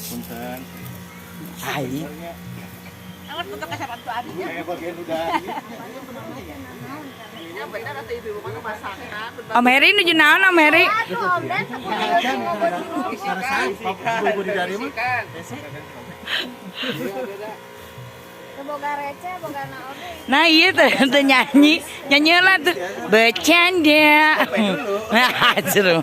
Punten. Ai. Angat untuk kesehatan tuh adinya. Kayak bagian udah. Yang benar atau ibu mana masakan. Om Heri nuju naon Om Heri? Aduh, Om Dan Ibu di dari mah. boga receh, boga naon. Nah iya tuh nyanyi lah tuh bercanda. Nah, seru.